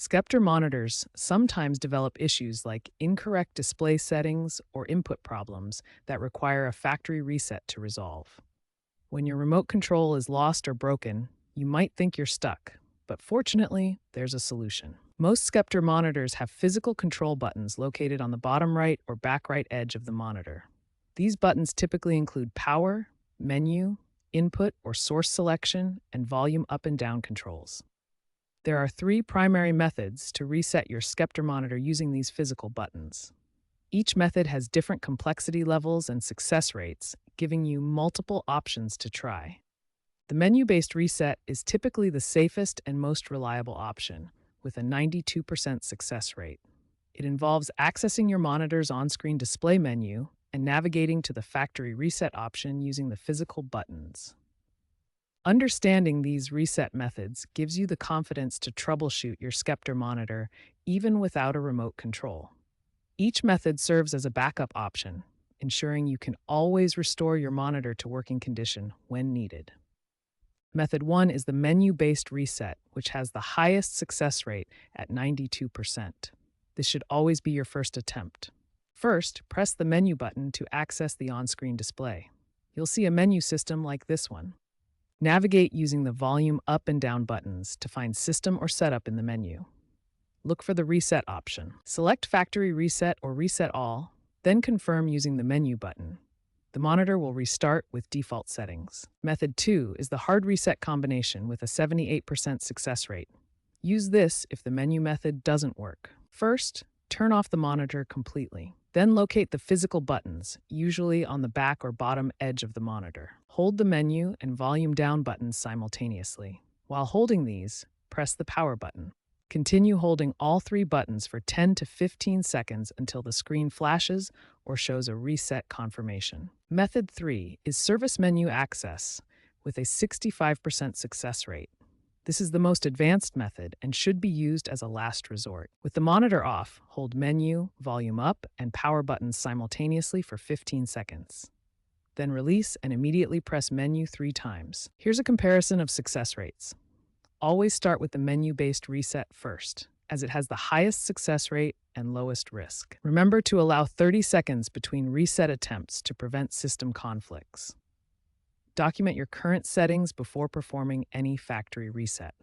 Sceptre monitors sometimes develop issues like incorrect display settings or input problems that require a factory reset to resolve. When your remote control is lost or broken, you might think you're stuck, but fortunately, there's a solution. Most Sceptre monitors have physical control buttons located on the bottom right or back right edge of the monitor. These buttons typically include power, menu, input or source selection, and volume up and down controls. There are three primary methods to reset your Sceptre monitor using these physical buttons. Each method has different complexity levels and success rates, giving you multiple options to try. The menu-based reset is typically the safest and most reliable option, with a 92% success rate. It involves accessing your monitor's on-screen display menu and navigating to the factory reset option using the physical buttons. Understanding these reset methods gives you the confidence to troubleshoot your Sceptre monitor even without a remote control. Each method serves as a backup option, ensuring you can always restore your monitor to working condition when needed. Method 1 is the menu-based reset, which has the highest success rate at 92%. This should always be your first attempt. First, press the menu button to access the on-screen display. You'll see a menu system like this one. Navigate using the volume up and down buttons to find System or Setup in the menu. Look for the Reset option. Select Factory Reset or Reset All, then confirm using the menu button. The monitor will restart with default settings. Method 2 is the hard reset combination with a 78% success rate. Use this if the menu method doesn't work. First, turn off the monitor completely. Then locate the physical buttons, usually on the back or bottom edge of the monitor. Hold the menu and volume down buttons simultaneously. While holding these, press the power button. Continue holding all three buttons for 10 to 15 seconds until the screen flashes or shows a reset confirmation. Method 3 is service menu access with a 65% success rate. This is the most advanced method and should be used as a last resort. With the monitor off, hold menu, volume up, and power buttons simultaneously for 15 seconds. Then release and immediately press menu 3 times. Here's a comparison of success rates. Always start with the menu-based reset first, as it has the highest success rate and lowest risk. Remember to allow 30 seconds between reset attempts to prevent system conflicts. Document your current settings before performing any factory reset.